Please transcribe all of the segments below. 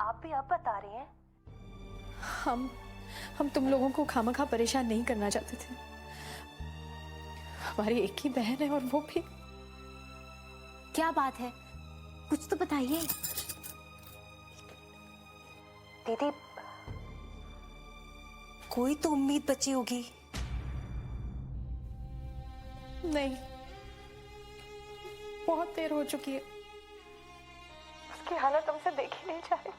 आप भी अब बता रही हैं? हम तुम लोगों को खामखा परेशान नहीं करना चाहते थे। हमारी एक ही बहन है और वो भी। क्या बात है, कुछ तो बताइए। दीदी, कोई तो उम्मीद बची होगी। नहीं, बहुत देर हो चुकी है। उसकी हालत हमसे देखी नहीं जा रही।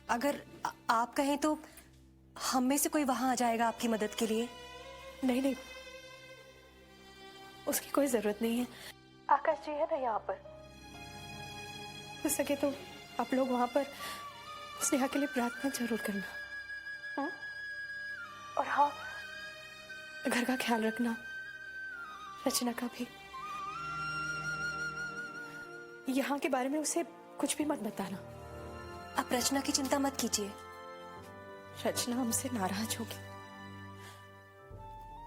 अगर आप कहें तो हम में से कोई वहां आ जाएगा आपकी मदद के लिए। नहीं, उसकी कोई जरूरत नहीं है। आकाश जी है ना यहाँ पर। हो सके तो आप लोग वहां पर स्नेहा के लिए प्रार्थना जरूर करना। हाँ? और हाँ, घर का ख्याल रखना, रचना का भी। यहाँ के बारे में उसे कुछ भी मत बताना। आप रचना की चिंता मत कीजिए। रचना हमसे नाराज होगी।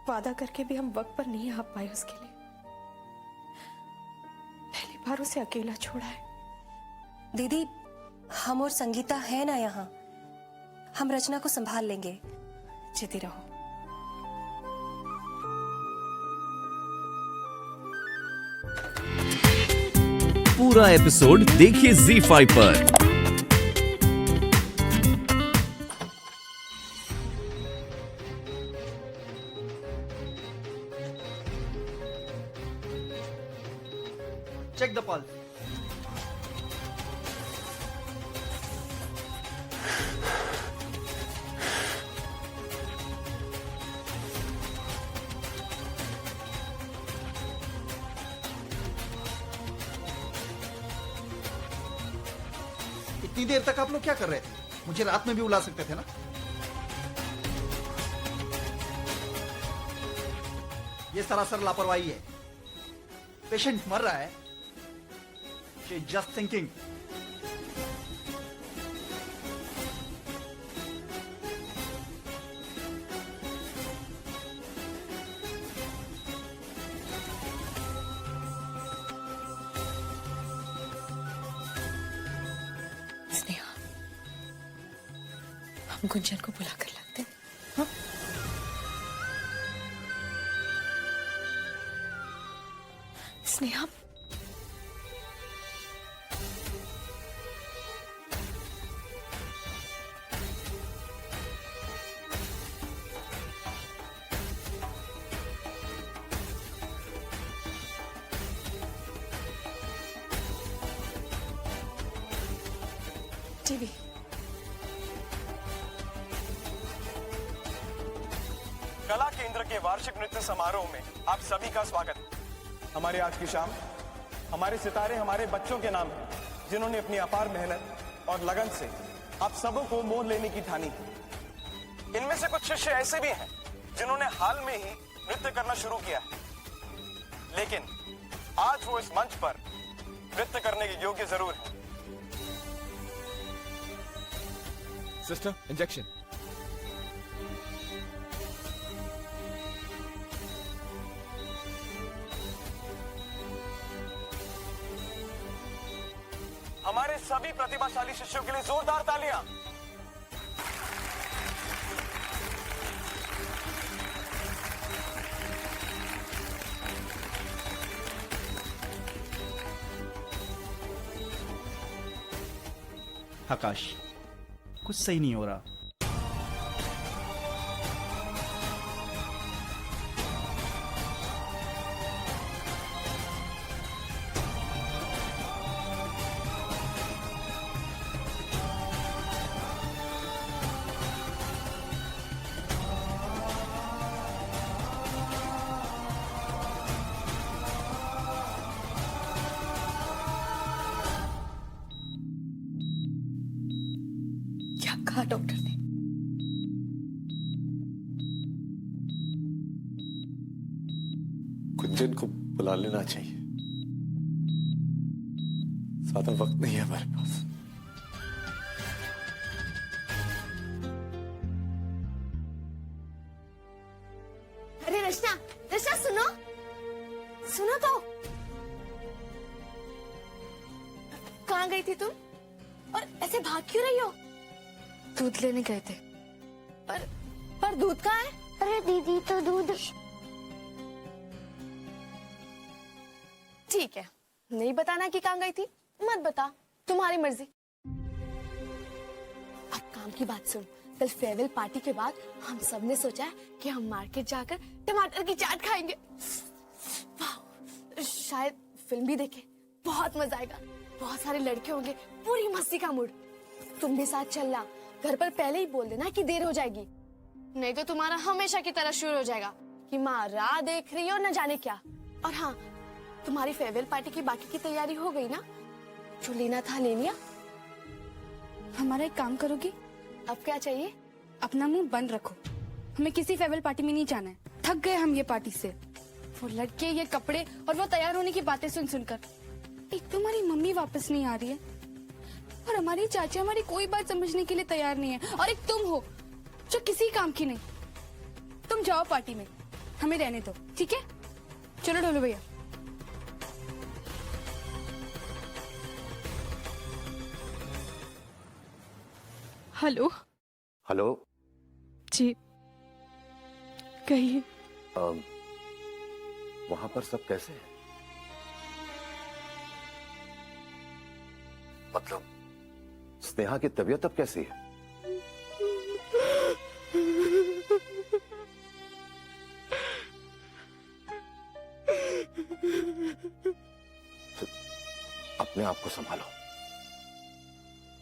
वादा करके भी हम वक्त पर नहीं आ पाए उसके लिए। पहली बार उसे अकेला छोड़ा है। दीदी, हम और संगीता है ना यहाँ, हम रचना को संभाल लेंगे। जीती रहो। पूरा एपिसोड देखिए ZEE5 पर। Check the pulse. इतनी देर तक आप लोग क्या कर रहे थे? मुझे रात में भी बुला सकते थे ना। ये सरासर लापरवाही है। पेशेंट मर रहा है। She is just thinking. Sneha, हम गुंजन को बुला कर लाते हैं। हाँ? स्नेहा, टीवी। कला केंद्र के वार्षिक नृत्य समारोह में आप सभी का स्वागत। हमारी आज की शाम हमारे सितारे हमारे बच्चों के नाम है, जिन्होंने अपनी अपार मेहनत और लगन से आप सबों को मोह लेने की ठानी। इनमें से कुछ शिष्य ऐसे भी हैं जिन्होंने हाल में ही नृत्य करना शुरू किया है, लेकिन आज वो इस मंच पर नृत्य करने के योग्य जरूर है। Sister, injection. हमारे सभी प्रतिभाशाली शिष्यों के लिए जोरदार तालियां। आकाश, कुछ सही नहीं हो रहा। क्या कहा डॉक्टर ने? गुंजन को बुला लेना चाहिए। ज्यादा वक्त नहीं है हमारे पास। अरे रचना, रचना सुनो, सुनो तो। कहाँ गई थी तुम? और ऐसे ऐसे भाग क्यों रही हो? दूध लेने गए थे। पर दूध कहाँ है? अरे दीदी तो दूध। ठीक है, नहीं बताना कि कहाँ गई थी, मत बता, तुम्हारी मर्जी। अब काम की बात सुन। कल फेयरवेल पार्टी के बाद हम सब ने सोचा है कि हम मार्केट जाकर टमाटर की चाट खाएंगे। वाह, शायद फिल्म भी देखें, बहुत मजा आएगा। बहुत सारे लड़के होंगे, पूरी मस्ती का मूड। तुम भी साथ चलना। घर पर पहले ही बोल देना कि देर हो जाएगी, नहीं तो तुम्हारा हमेशा की तरह शुरू हो जाएगा कि माँ राह देख रही हो न जाने क्या। और हाँ, तुम्हारी फेयरवेल पार्टी की बाकी की तैयारी हो गई ना? जो लेना था ले लिया? हमारा एक काम करोगी? अब क्या चाहिए? अपना मुंह बंद रखो। हमें किसी फेयरवेल पार्टी में नहीं जाना है। थक गए हम ये पार्टी से। वो लड़के, ये कपड़े और वो तैयार होने की बातें सुन सुनकर। एक तो हमारी मम्मी वापस नहीं आ रही है और हमारी चाची हमारी कोई बात समझने के लिए तैयार नहीं है, और एक तुम हो जो किसी काम की नहीं। तुम जाओ पार्टी में, हमें रहने दो, ठीक है? चलो ढोलो भैया। हेलो। हेलो। जी कहिए। वहां पर सब कैसे हैं? मतलब स्नेहा की तबीयत अब कैसी है? अपने आप को संभालो,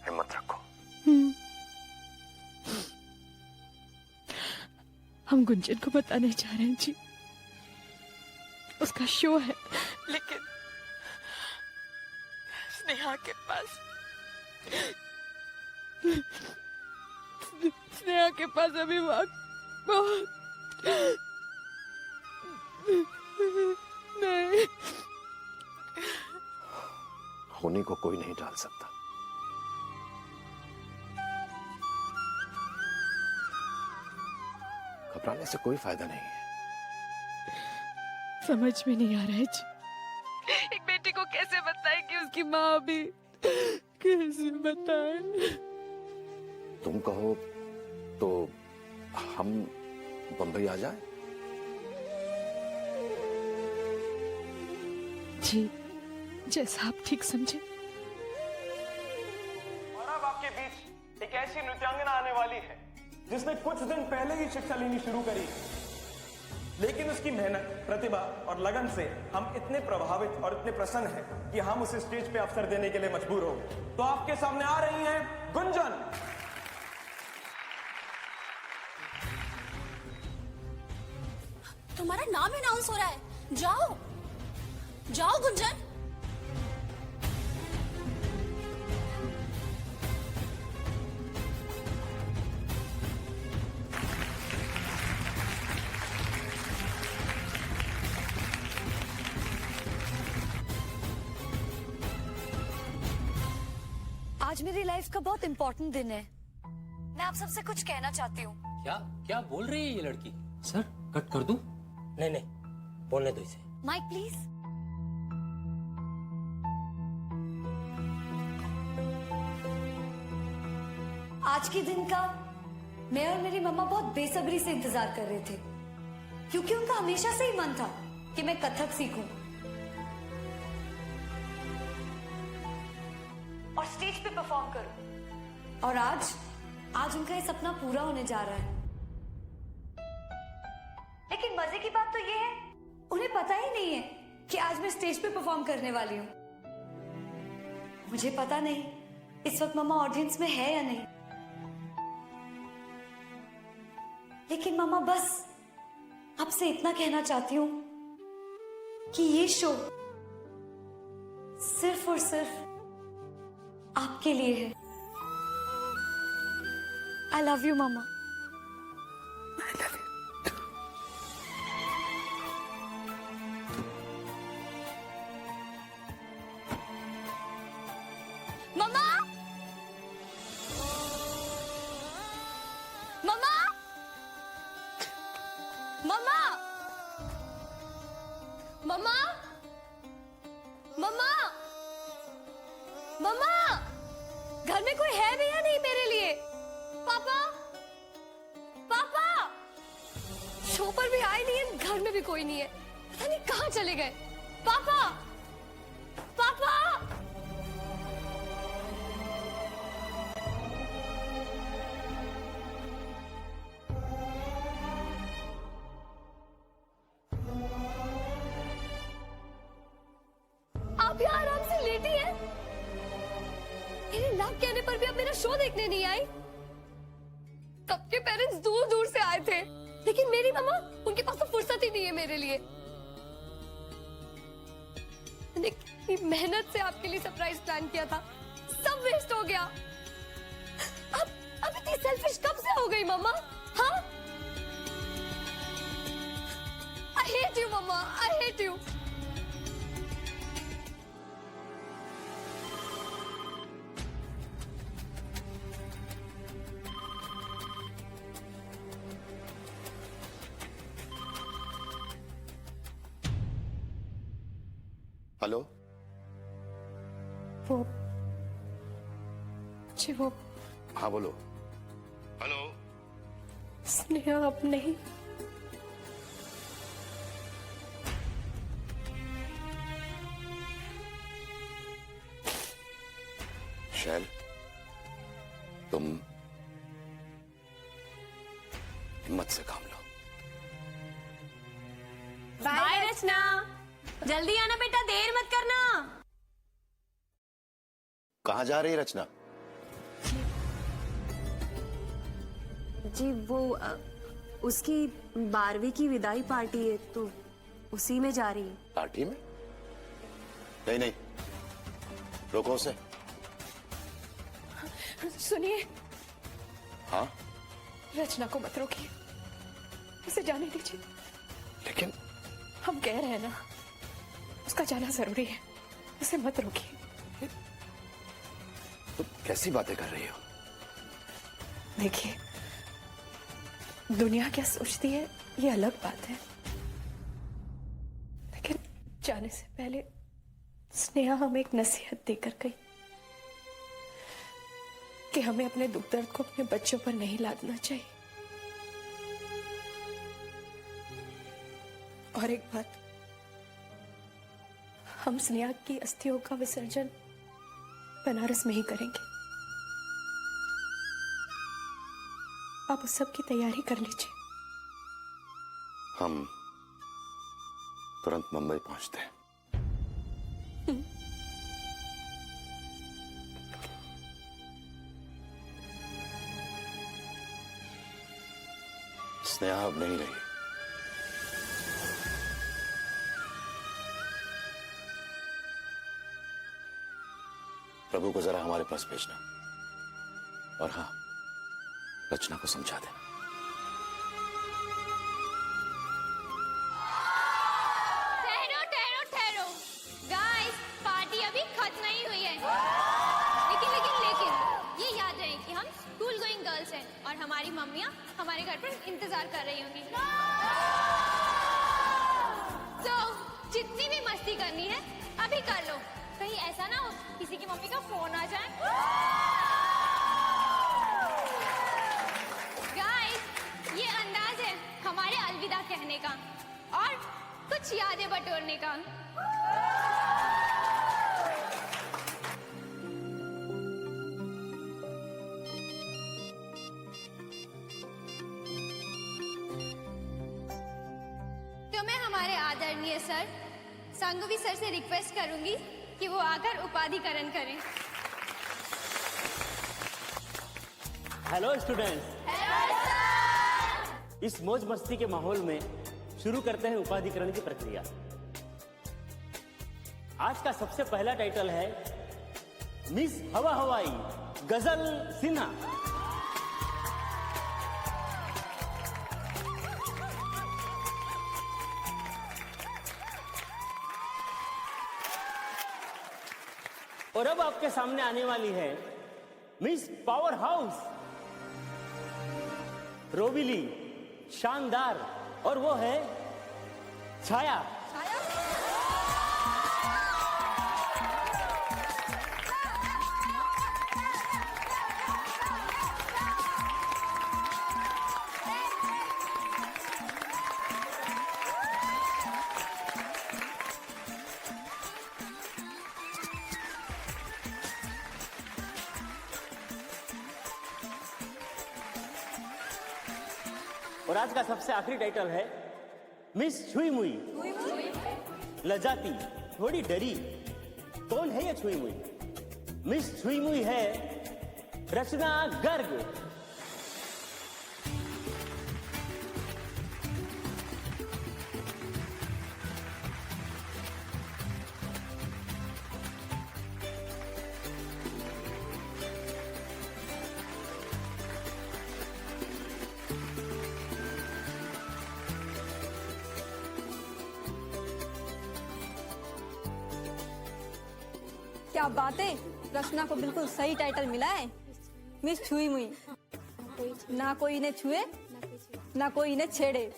हिम्मत रखो। हम गुंजन को बताने जा रहे हैं जी, उसका शो है, लेकिन स्नेहा के पास अभी वक्त बहुत नहीं। होनी को कोई नहीं टाल सकता। घबराने से कोई फायदा नहीं है। समझ में नहीं आ रहा है जी, एक बेटी को कैसे बताए कि उसकी माँ अभी, कैसे बताए? तुम कहो तो हम बंबई आ जाएं? जी जैसा आप ठीक समझे। और अब आपके बीच एक ऐसी नृत्यांगना आने वाली है जिसने कुछ दिन पहले ही शिक्षा लेनी शुरू करी, लेकिन उसकी मेहनत, प्रतिभा और लगन से हम इतने प्रभावित और इतने प्रसन्न हैं कि हम उसे स्टेज पे अवसर देने के लिए मजबूर हो गए। तो आपके सामने आ रही हैं गुंजन। तुम्हारा नाम अनाउंस हो रहा है, जाओ जाओ गुंजन। आज मेरी लाइफ का बहुत इंपॉर्टेंट दिन है। मैं आप सबसे कुछ कहना चाहती हूँ। क्या क्या बोल रही है ये लड़की? सर कट कर दूं? नहीं नहीं, बोलने दो इसे। Mike please. आज के दिन का मैं और मेरी मम्मा बहुत बेसब्री से इंतजार कर रहे थे, क्योंकि उनका हमेशा से ही मन था कि मैं कथक सीखूं और स्टेज पे परफॉर्म करूं। और आज उनका ये सपना पूरा होने जा रहा है। लेकिन मजे की बात तो ये है, उन्हें पता ही नहीं है कि आज मैं स्टेज पे परफॉर्म करने वाली हूँ। मुझे पता नहीं इस वक्त मम्मा ऑडियंस में है या नहीं, लेकिन मम्मा बस आपसे इतना कहना चाहती हूँ कि ये शो सिर्फ और सिर्फ आपके लिए है। आई लव यू मम्मा। मम्मा, मम्मा, मम्मा, मम्मा, मम्मा, मम्मा, घर में में कोई है भी या नहीं मेरे लिए? पापा, पापा, शो पर भी आए नहीं है, घर में भी कोई नहीं है, पता नहीं कहाँ चले गए। पापा, पापा, आप यहाँ आराम से लेटी हैं? मेरे ना कहने पर भी अब मेरा शो देखने नहीं आई। सबके पेरेंट्स दूर दूर से आए थे, लेकिन मेरी मम्मा, उनके पास तो फुर्सत ही नहीं है मेरे लिए। मैंने कितनी मेहनत से आपके लिए सरप्राइज प्लान किया था, सब वेस्ट हो गया। अब इतनी सेल्फिश कब से हो गई मम्मा? हाँ, आई हेट यू मम्मा, आई हेट यू। हेलो, वो जी वो हाँ बोलो। हेलो, स्नेहा अब नहीं। शैल, तुम हिम्मत से काम लो। बाय रचना, जल्दी आना बेटा, देर मत करना। कहाँ जा रही रचना? जी वो उसकी 12वीं की विदाई पार्टी है, तो उसी में जा रही है। पार्टी में? नहीं नहीं, रोको उसे। सुनिए, हाँ, रचना को मत रोकिए, उसे जाने दीजिए। लेकिन हम कह रहे हैं ना, उसका जाना जरूरी है, उसे मत रोकिए। तुम कैसी बातें कर रही हो? देखिए, दुनिया क्या सोचती है ये अलग बात है, लेकिन जाने से पहले स्नेहा हमें एक नसीहत देकर गई कि हमें अपने दुख दर्द को अपने बच्चों पर नहीं लादना चाहिए। और एक बात, हम स्नेहा की अस्थियों का विसर्जन बनारस में ही करेंगे। आप उस सब की तैयारी कर लीजिए। हम तुरंत मुंबई पहुंचते हैं। स्नेहा अब नहीं रही। प्रभु को जरा हमारे पास भेजना, और हाँ, रचना को समझा देना। ठहरो ठहरो ठहरो गाइस, पार्टी अभी खत्म नहीं हुई है। लेकिन ये याद रहे कि हम स्कूल गोइंग गर्ल्स हैं और हमारी मम्मियाँ हमारे घर पर इंतजार कर रही होंगी। तो जितनी भी मस्ती करनी है अभी कर लो, कहीं ऐसा ना हो किसी की मम्मी का फोन आ जाए। गाइस, ये अंदाज है हमारे अलविदा कहने का और कुछ यादें बटोरने का। तो मैं हमारे आदरणीय सर संघवी सर से रिक्वेस्ट करूंगी कि वो आकर उपाधिकरण करें। हेलो स्टूडेंट्स, इस मौज मस्ती के माहौल में शुरू करते हैं उपाधिकरण की प्रक्रिया। आज का सबसे पहला टाइटल है मिस हवा हवाई गजल सिन्हा। और अब आपके सामने आने वाली है मिस पावर हाउस रोबिली, शानदार, और वो है छाया। और आज का सबसे आखिरी टाइटल है मिस छुई मुई। लजाती, थोड़ी डरी, कौन है ये छुई मुई? मिस छुई मुई है रचना गर्ग। क्या बात है, रचना को बिल्कुल सही टाइटल मिला है, मिस छुई मुई। ना कोई इन्हें छुए ना कोई इन्हें छेड़े।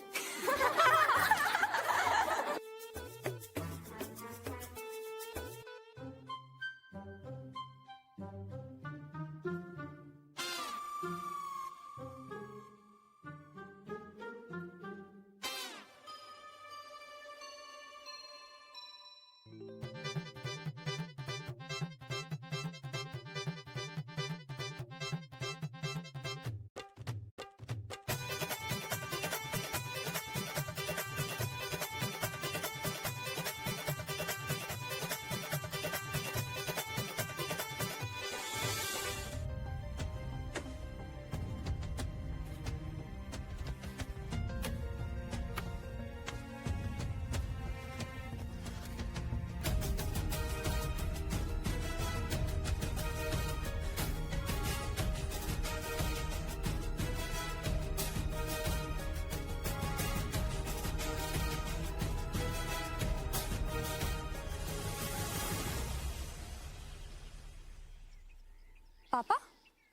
पापा,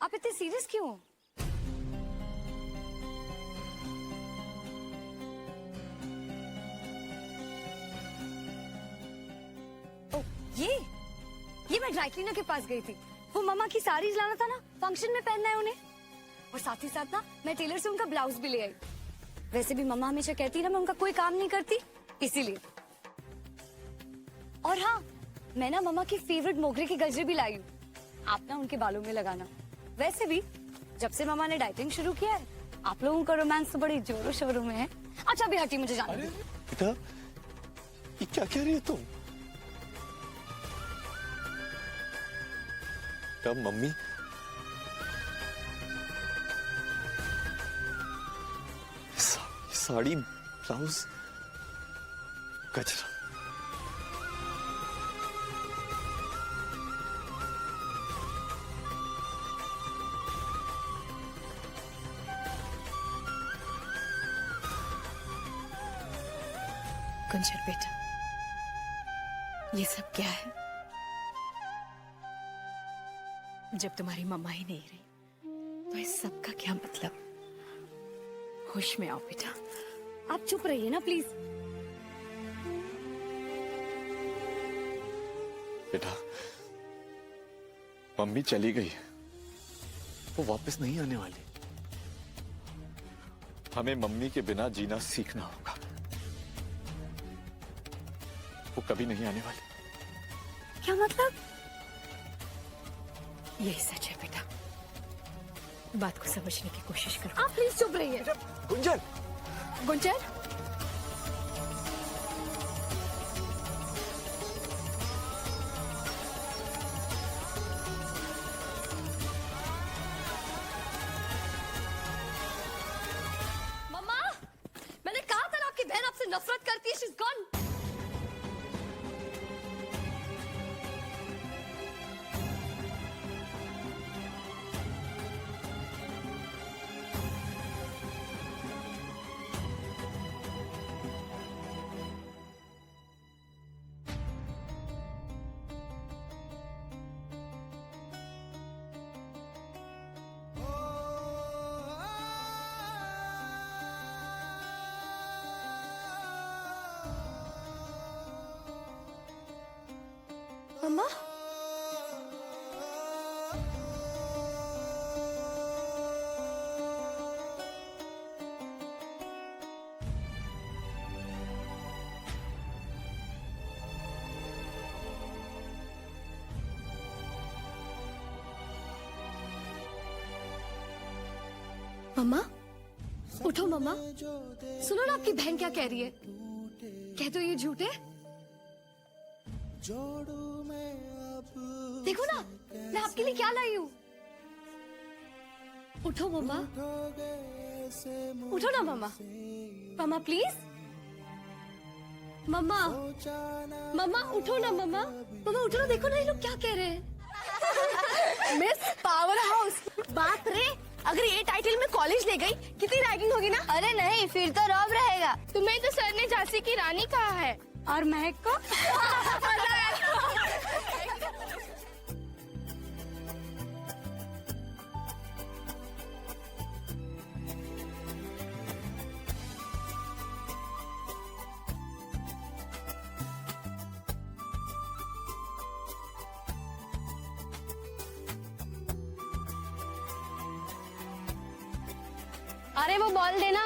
आप इतने सीरियस क्यों हो? ये मैं ड्राई क्लीनर के पास गई थी। वो मम्मा की साड़ी लाना था ना, फंक्शन में पहनना है उन्हें। और साथ ही साथ ना मैं टेलर से उनका ब्लाउज भी ले आई। वैसे भी मम्मा हमेशा कहती है ना मैं उनका कोई काम नहीं करती, इसीलिए। और हाँ, मैं ना मम्मा की फेवरेट मोगरे की गजरे भी लाई हूँ, आप ना उनके बालों में लगाना। वैसे भी जब से मम्मा ने डाइटिंग शुरू किया है, आप लोगों का रोमांस तो बड़ी जोरों शोरों में है। अच्छा भी हटी, मुझे जाना। बेटा, ये क्या कह रही है तुम? तब मम्मी साड़ी, ब्लाउज, गजरा। गुंजन बेटा, ये सब क्या है? जब तुम्हारी मम्मा ही नहीं रही तो इस सब का क्या मतलब? होश में आओ बेटा। आप चुप रहिए ना प्लीज। बेटा, मम्मी चली गई, वो वापस नहीं आने वाली। हमें मम्मी के बिना जीना सीखना होगा। वो कभी नहीं आने वाली। क्या मतलब? यही सच है बेटा, बात को समझने की कोशिश करो। आप प्लीज चुप रहिए। गुंजन, गुंजन, मम्मा, मैंने कहा था ना आपकी बहन आपसे नफरत करती है। She's gone. मम्मा, मम्मा, उठो मम्मा, सुनो ना आपकी बहन क्या कह रही है। कह दो ये झूठ है। देखो ना मैं आपके लिए क्या लाई हूँ। उठो मम्मा, उठो ना मम्मा, मम्मा प्लीज, मम्मा, मम्मा उठो ना मम्मा, मम्मा उठो ना, देखो ना ये लोग क्या कह रहे हैं। मिस पावर हाउस, बाप रे, अगर ये टाइटल में कॉलेज ले गई कितनी रैगिंग होगी ना। अरे नहीं, फिर तो रॉब रहेगा। तुम्हें तो सर ने झांसी की रानी कहा है। और महक को अरे वो बॉल देना।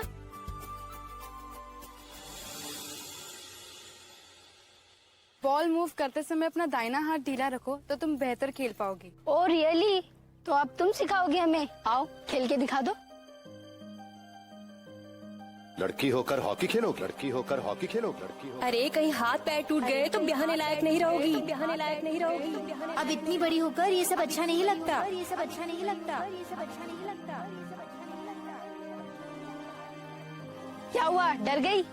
बॉल मूव करते समय अपना दाहिना हाथ ढीला रखो तो तुम बेहतर खेल पाओगी। Oh really? तो अब तुम सिखाओगे हमें? आओ खेल के दिखा दो। लड़की होकर हॉकी खेलो, लड़की होकर हॉकी खेलो, लड़की हो। अरे कहीं हाथ पैर टूट गए तो ब्याहने लायक नहीं रहोगी, ब्याहने लायक नहीं रहोगी। अब इतनी बड़ी होकर ये सब अच्छा नहीं लगता, ये सब अच्छा नहीं लगता, ये सब अच्छा नहीं लगता। क्या हुआ, डर गई?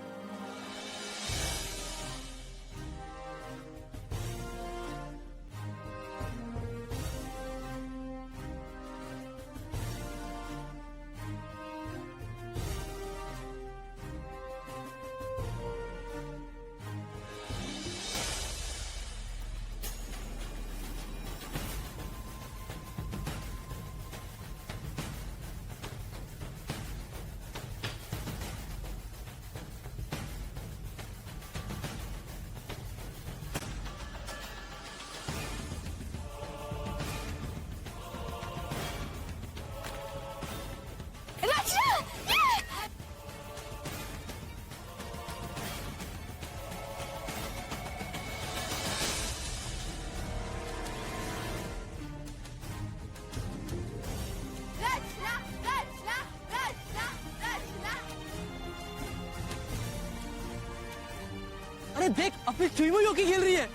अरे देख, अपनी चुईमुई होके खेल रही है।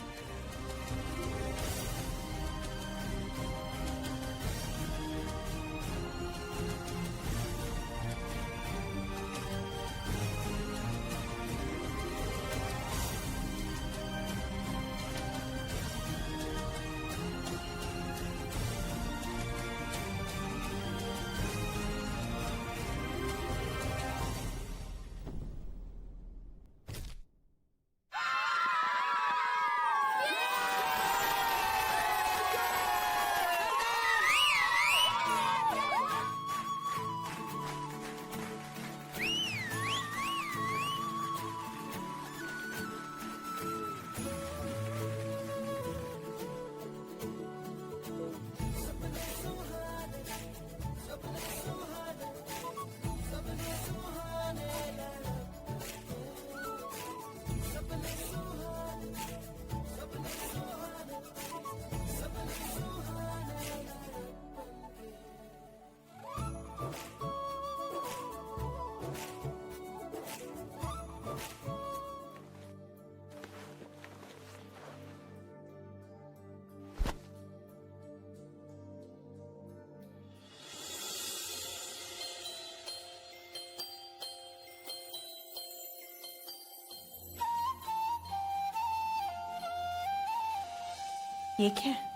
ये क्या है?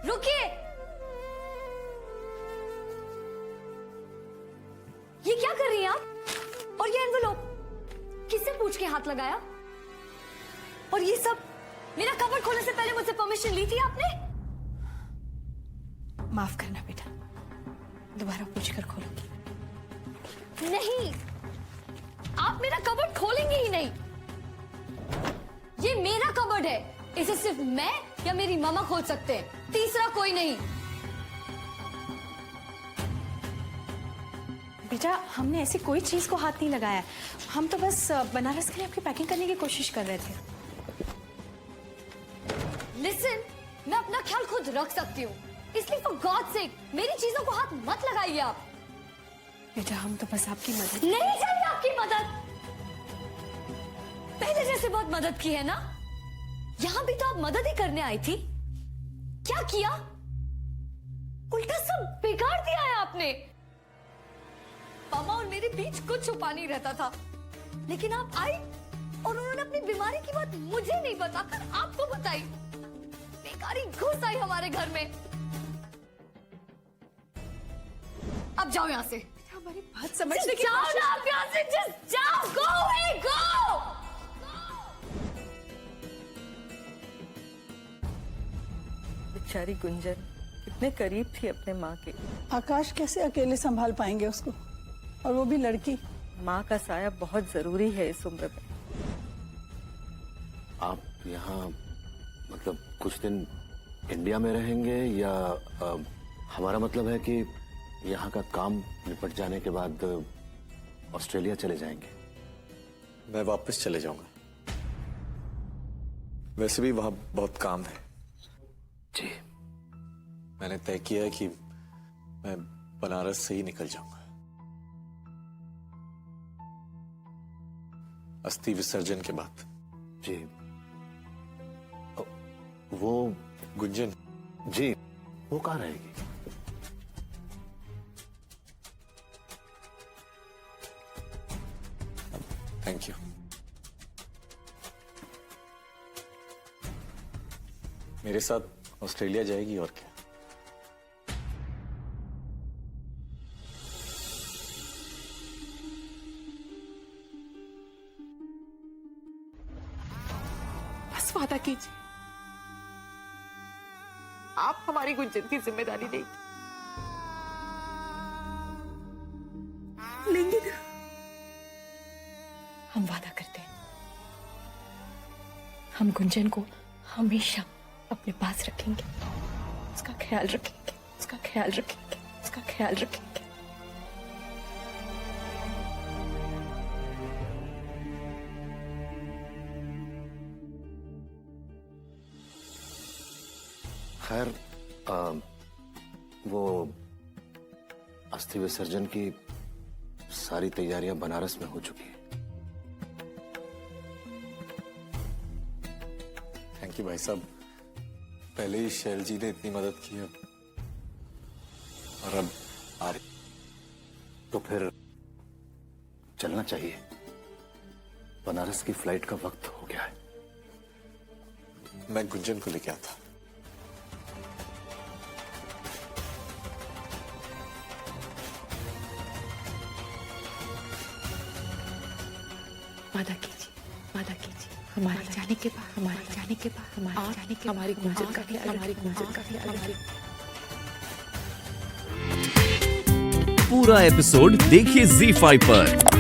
रुकिए, ये क्या कर रही हैं आप? और ये एनवेलोप किससे पूछ के हाथ लगाया? और ये सब मेरा कवर खोलने से पहले मुझसे परमिशन ली थी आपने? माफ करना बेटा, दोबारा पूछ कर खोलूंगी। नहीं, आप मेरा कबर्ड खोलेंगे ही नहीं। ये मेरा कबर्ड है, इसे सिर्फ मैं या मेरी मामा खोल सकते हैं, तीसरा कोई नहीं। बेटा, हमने ऐसी कोई चीज को हाथ नहीं लगाया। हम तो बस बनारस के लिए आपकी पैकिंग करने की कोशिश कर रहे थे। लिसन, मैं अपना ख्याल खुद रख सकती हूँ, इसलिए फॉर गॉड सेक मेरी चीजों को हाथ मत लगाइए आप। बेटा, हम तो बस आपकी मदद। नहीं चाहिए आपकी मदद। पहले जैसे बहुत मदद की है ना, यहां भी तो आप मदद ही करने आई थी। क्या किया? उल्टा सब बिगाड़ दिया है आपने। मामा और मेरे बीच कुछ छुपा नहीं रहता था, लेकिन आप आई और उन्होंने अपनी बीमारी की बात मुझे नहीं बताकर आपको बताई। बेकारी घुस आई हमारे घर में। अब जाओ यहाँ से। हमारी बात समझने की जाओ ना आप यहाँ से, just जाओ, go away, go। बेचारी गुंजन कितने करीब थी अपने माँ के। आकाश कैसे अकेले संभाल पाएंगे उसको, और वो भी लड़की। माँ का साया बहुत जरूरी है इस उम्र में। आप यहाँ मतलब कुछ दिन इंडिया में रहेंगे या हमारा मतलब है कि यहाँ का काम निपट जाने के बाद ऑस्ट्रेलिया चले जाएंगे? मैं वापस चले जाऊंगा, वैसे भी वहां बहुत काम है। जी, मैंने तय किया है कि मैं बनारस से ही निकल जाऊंगा। अस्थि विसर्जन के बाद। जी, वो गुंजन। जी, वो कहाँ रहेगी? Thank you. मेरे साथ ऑस्ट्रेलिया जाएगी और क्या। बस वादा कीजिए, आप हमारी गुंजन की जिम्मेदारी नहीं लेंगे ना? हम वादा करते हैं, हम गुंजन को हमेशा अपने पास रखेंगे, उसका ख्याल रखेंगे, उसका ख्याल रखेंगे, उसका ख्याल रखेंगे। खैर, वो अस्थि विसर्जन की सारी तैयारियां बनारस में हो चुकी है। थैंक यू भाई साहब, पहले ही शैल जी ने इतनी मदद की है और अब आ रही। तो फिर चलना चाहिए, बनारस की फ्लाइट का वक्त हो गया है। मैं गुंजन को लेके आता। वादा कीजिए, वादा कीजिए, हमारे जाने के बाद, हमारे जाने के बाद, हमारे जाने के हमारी गुंजन का ख्याल, हमारी गुंजन का ख्याल, हमारी। पूरा एपिसोड देखिए ZEE5 पर।